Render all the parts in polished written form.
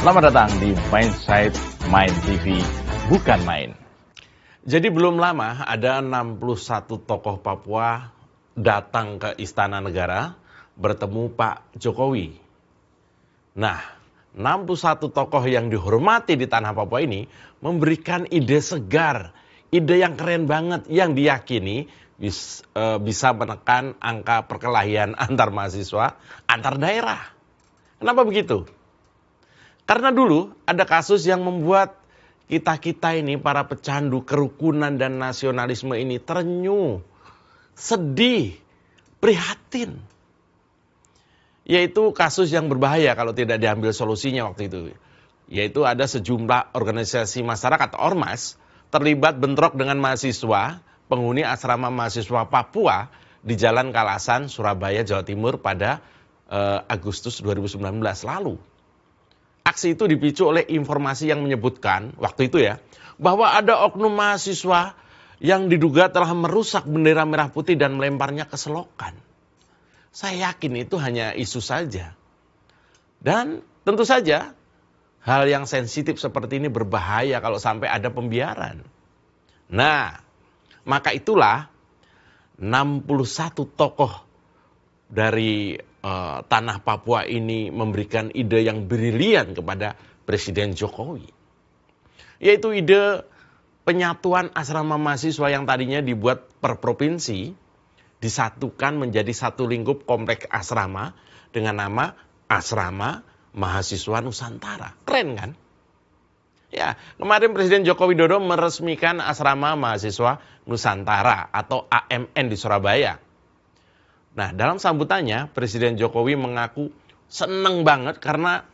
Selamat datang di Mindside Mind TV, bukan main. Jadi belum lama ada 61 tokoh Papua datang ke Istana Negara bertemu Pak Jokowi. Nah, 61 tokoh yang dihormati di tanah Papua ini memberikan ide segar, ide yang keren banget yang diyakini bisa menekan angka perkelahian antar mahasiswa, antar daerah. Kenapa begitu? Karena dulu ada kasus yang membuat kita-kita ini, para pecandu kerukunan dan nasionalisme ini terenyuh, sedih, prihatin. Yaitu kasus yang berbahaya kalau tidak diambil solusinya waktu itu. Yaitu ada sejumlah organisasi masyarakat atau ormas terlibat bentrok dengan mahasiswa, penghuni asrama mahasiswa Papua di Jalan Kalasan, Surabaya, Jawa Timur pada Agustus 2019 lalu. Aksi itu dipicu oleh informasi yang menyebutkan waktu itu ya, bahwa ada oknum mahasiswa yang diduga telah merusak bendera merah putih dan melemparnya ke selokan. Saya yakin itu hanya isu saja. Dan tentu saja hal yang sensitif seperti ini berbahaya kalau sampai ada pembiaran. Nah, maka itulah 61 tokoh dari tanah Papua ini memberikan ide yang brilian kepada Presiden Jokowi. Yaitu ide penyatuan asrama mahasiswa yang tadinya dibuat per provinsi, disatukan menjadi satu lingkup kompleks asrama dengan nama Asrama Mahasiswa Nusantara. Keren kan? Ya, kemarin Presiden Joko Widodo meresmikan Asrama Mahasiswa Nusantara atau AMN di Surabaya. Nah, dalam sambutannya Presiden Jokowi mengaku senang banget karena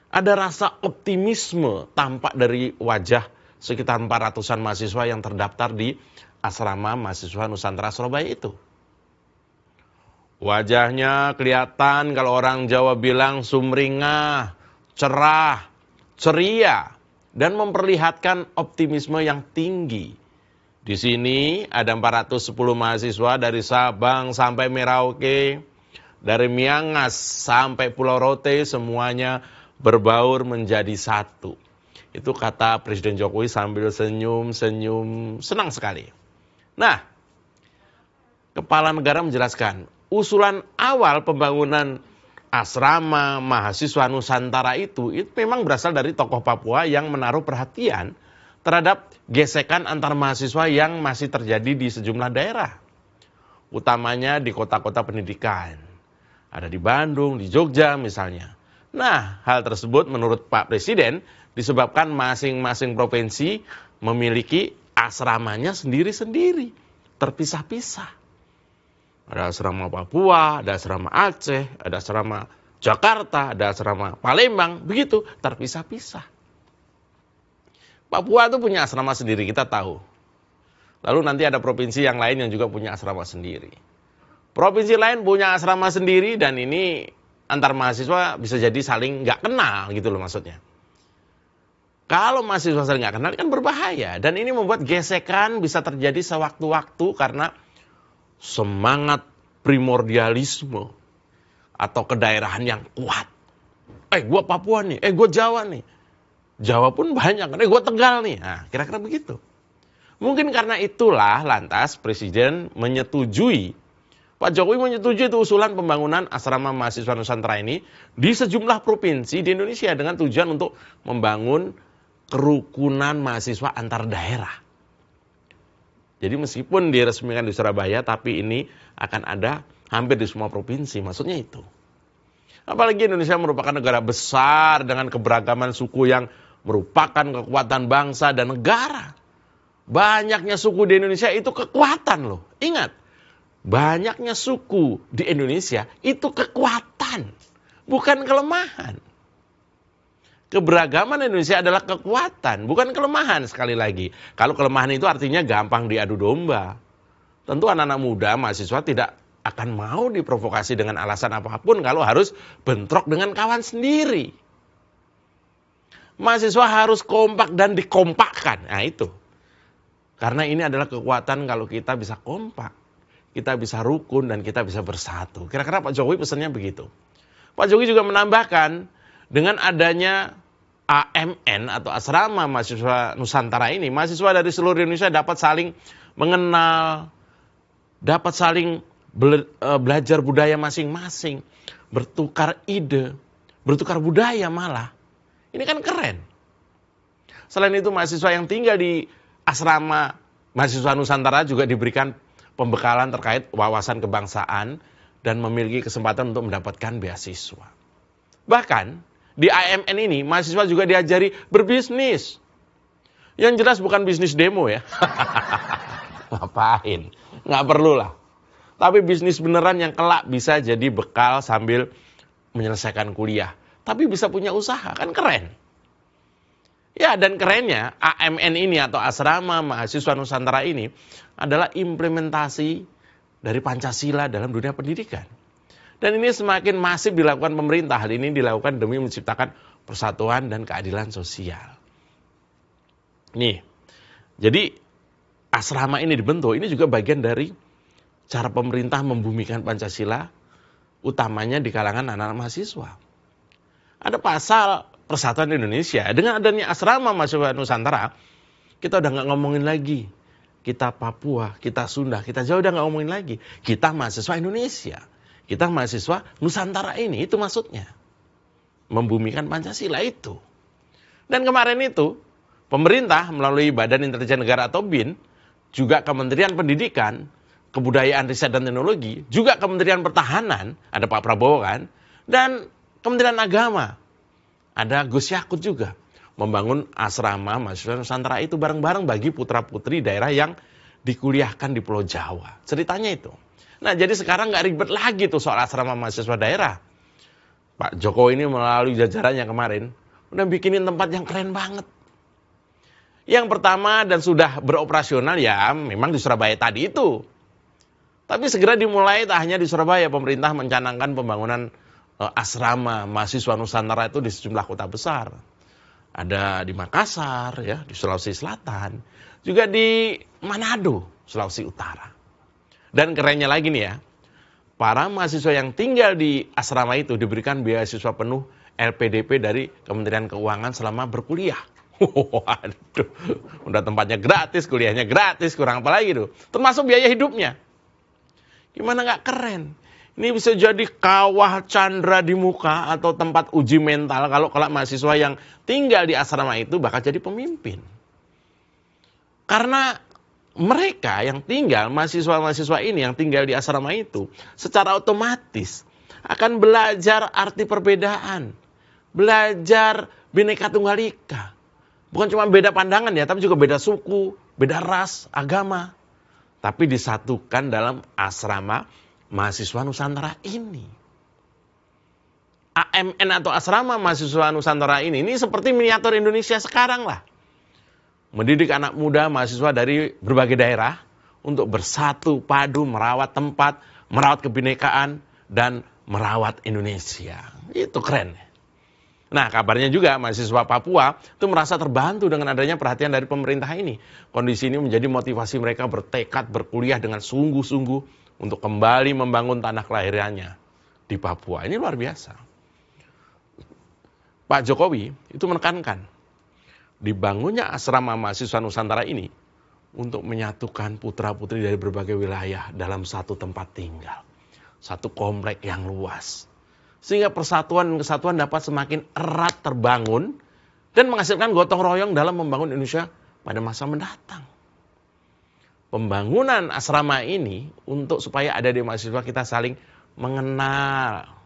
ada rasa optimisme tampak dari wajah sekitar 400-an mahasiswa yang terdaftar di Asrama Mahasiswa Nusantara Surabaya itu. Wajahnya kelihatan kalau orang Jawa bilang sumringah, cerah, ceria, dan memperlihatkan optimisme yang tinggi. Di sini ada 410 mahasiswa dari Sabang sampai Merauke, dari Miangas sampai Pulau Rote, semuanya berbaur menjadi satu. Itu kata Presiden Jokowi sambil senyum-senyum, senang sekali. Nah, Kepala Negara menjelaskan, usulan awal pembangunan asrama mahasiswa Nusantara itu memang berasal dari tokoh Papua yang menaruh perhatian terhadap gesekan antar mahasiswa yang masih terjadi di sejumlah daerah. Utamanya di kota-kota pendidikan. Ada di Bandung, di Jogja misalnya. Nah, hal tersebut menurut Pak Presiden disebabkan masing-masing provinsi memiliki asramanya sendiri-sendiri. Terpisah-pisah. Ada asrama Papua, ada asrama Aceh, ada asrama Jakarta, ada asrama Palembang. Begitu, terpisah-pisah. Papua itu punya asrama sendiri, kita tahu. Lalu nanti ada provinsi yang lain yang juga punya asrama sendiri. Provinsi lain punya asrama sendiri dan ini antar mahasiswa bisa jadi saling nggak kenal gitu loh maksudnya. Kalau mahasiswa saling nggak kenal kan berbahaya. Dan ini membuat gesekan bisa terjadi sewaktu-waktu karena semangat primordialisme atau kedaerahan yang kuat. Gue Papua nih, gue Jawa nih. Jawa pun banyak, gue Tegal nih. Nah, kira-kira begitu. Mungkin karena itulah lantas Presiden menyetujui, Pak Jokowi menyetujui itu usulan pembangunan asrama mahasiswa Nusantara ini di sejumlah provinsi di Indonesia dengan tujuan untuk membangun kerukunan mahasiswa antar daerah. Jadi meskipun diresmikan di Surabaya, tapi ini akan ada hampir di semua provinsi, maksudnya itu. Apalagi Indonesia merupakan negara besar dengan keberagaman suku yang merupakan kekuatan bangsa dan negara. Banyaknya suku di Indonesia itu kekuatan loh. Ingat, banyaknya suku di Indonesia itu kekuatan, bukan kelemahan. Keberagaman Indonesia adalah kekuatan, bukan kelemahan sekali lagi. Kalau kelemahan itu artinya gampang diadu domba. Tentu anak-anak muda, mahasiswa tidak akan mau diprovokasi dengan alasan apapun kalau harus bentrok dengan kawan sendiri. Mahasiswa harus kompak dan dikompakkan. Nah itu. Karena ini adalah kekuatan kalau kita bisa kompak. Kita bisa rukun dan kita bisa bersatu. Kira-kira Pak Jokowi pesannya begitu. Pak Jokowi juga menambahkan dengan adanya AMN atau Asrama Mahasiswa Nusantara ini, mahasiswa dari seluruh Indonesia dapat saling mengenal, dapat saling belajar budaya masing-masing, bertukar ide, bertukar budaya malah. Ini kan keren. Selain itu mahasiswa yang tinggal di Asrama Mahasiswa Nusantara juga diberikan pembekalan terkait wawasan kebangsaan dan memiliki kesempatan untuk mendapatkan beasiswa. Bahkan di AMN ini mahasiswa juga diajari berbisnis. Yang jelas bukan bisnis demo ya. Ngapain? Nggak perlu lah. Tapi bisnis beneran yang kelak bisa jadi bekal sambil menyelesaikan kuliah. Tapi bisa punya usaha, kan keren. Ya, dan kerennya AMN ini atau Asrama Mahasiswa Nusantara ini adalah implementasi dari Pancasila dalam dunia pendidikan. Dan ini semakin masif dilakukan pemerintah. Hal ini dilakukan demi menciptakan persatuan dan keadilan sosial. Nih, jadi asrama ini dibentuk, ini juga bagian dari cara pemerintah membumikan Pancasila, utamanya di kalangan anak-anak mahasiswa. Ada pasal Persatuan Indonesia. Dengan adanya asrama mahasiswa Nusantara, kita udah nggak ngomongin lagi kita Papua, kita Sunda, kita Jawa udah nggak ngomongin lagi. Kita mahasiswa Indonesia. Kita mahasiswa Nusantara ini, itu maksudnya. Membumikan Pancasila itu. Dan kemarin itu, pemerintah melalui Badan Intelijen Negara atau BIN, juga Kementerian Pendidikan, Kebudayaan, Riset, dan Teknologi, juga Kementerian Pertahanan, ada Pak Prabowo kan, dan Kementerian Agama, ada Gus Yakut juga, membangun asrama mahasiswa Nusantara itu bareng-bareng bagi putra-putri daerah yang dikuliahkan di Pulau Jawa. Ceritanya itu. Nah, jadi sekarang nggak ribet lagi tuh soal asrama mahasiswa daerah. Pak Jokowi ini melalui jajarannya kemarin, udah bikinin tempat yang keren banget. Yang pertama dan sudah beroperasional ya memang di Surabaya tadi itu. Tapi segera dimulai tak hanya di Surabaya, pemerintah mencanangkan pembangunan asrama mahasiswa Nusantara itu di sejumlah kota besar. Ada di Makassar, ya, di Sulawesi Selatan, juga di Manado, Sulawesi Utara. Dan kerennya lagi nih ya, para mahasiswa yang tinggal di asrama itu diberikan beasiswa penuh LPDP dari Kementerian Keuangan selama berkuliah. Waduh, udah tempatnya gratis, kuliahnya gratis, kurang apa lagi tuh. Termasuk biaya hidupnya. Gimana nggak keren? Ini bisa jadi kawah candra di muka atau tempat uji mental kalau mahasiswa yang tinggal di asrama itu bakal jadi pemimpin. Karena mereka yang tinggal, mahasiswa-mahasiswa ini yang tinggal di asrama itu, secara otomatis akan belajar arti perbedaan, belajar Bhinneka Tunggal Ika. Bukan cuma beda pandangan ya, tapi juga beda suku, beda ras, agama. Tapi disatukan dalam asrama mahasiswa Nusantara ini. AMN atau asrama mahasiswa Nusantara ini seperti miniatur Indonesia sekarang lah. Mendidik anak muda mahasiswa dari berbagai daerah untuk bersatu padu merawat tempat, merawat kebinekaan, dan merawat Indonesia. Itu keren. Nah, kabarnya juga mahasiswa Papua itu merasa terbantu dengan adanya perhatian dari pemerintah ini. Kondisi ini menjadi motivasi mereka bertekad berkuliah dengan sungguh-sungguh untuk kembali membangun tanah kelahirannya di Papua. Ini luar biasa. Pak Jokowi itu menekankan dibangunnya asrama mahasiswa Nusantara ini untuk menyatukan putra-putri dari berbagai wilayah dalam satu tempat tinggal. Satu komplek yang luas. Sehingga persatuan dan kesatuan dapat semakin erat terbangun dan menghasilkan gotong royong dalam membangun Indonesia pada masa mendatang. Pembangunan asrama ini untuk supaya ada di mahasiswa kita saling mengenal.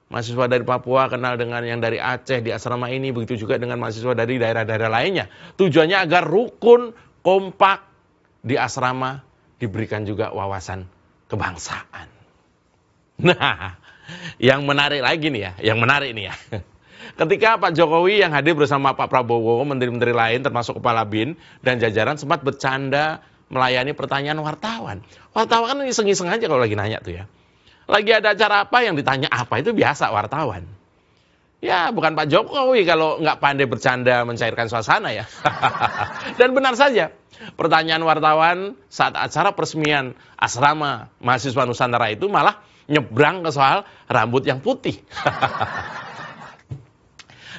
Mahasiswa dari Papua kenal dengan yang dari Aceh di asrama ini, begitu juga dengan mahasiswa dari daerah-daerah lainnya. Tujuannya agar rukun, kompak di asrama, diberikan juga wawasan kebangsaan. Nah, yang menarik lagi nih ya, ketika Pak Jokowi yang hadir bersama Pak Prabowo, menteri-menteri lain termasuk Kepala BIN dan jajaran sempat bercanda melayani pertanyaan wartawan. Wartawan kan iseng-iseng aja kalau lagi nanya tuh ya. Lagi ada acara apa yang ditanya apa, itu biasa wartawan. Ya bukan Pak Jokowi kalau nggak pandai bercanda mencairkan suasana ya. Dan benar saja, pertanyaan wartawan saat acara peresmian asrama mahasiswa Nusantara itu malah nyebrang ke soal rambut yang putih.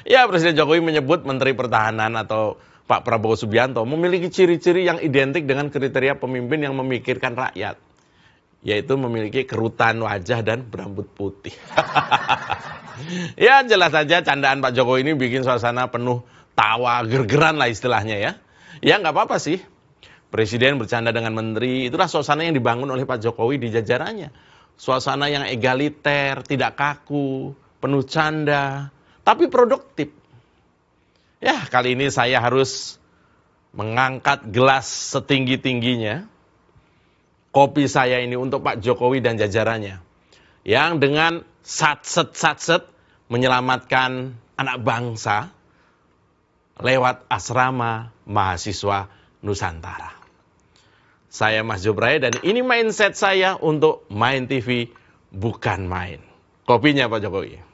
Ya, Presiden Jokowi menyebut Menteri Pertahanan atau Pak Prabowo Subianto memiliki ciri-ciri yang identik dengan kriteria pemimpin yang memikirkan rakyat, yaitu memiliki kerutan wajah dan berambut putih. Ya, jelas saja candaan Pak Jokowi ini bikin suasana penuh tawa gergeran lah istilahnya ya. Ya, nggak apa-apa sih. Presiden bercanda dengan menteri, itulah suasana yang dibangun oleh Pak Jokowi di jajarannya. Suasana yang egaliter, tidak kaku, penuh canda, tapi produktif. Ya, kali ini saya harus mengangkat gelas setinggi-tingginya kopi saya ini untuk Pak Jokowi dan jajarannya. Yang dengan satset menyelamatkan anak bangsa lewat asrama mahasiswa Nusantara. Saya Mas Jobray dan ini mindset saya untuk Main TV bukan main. Kopinya Pak Jokowi.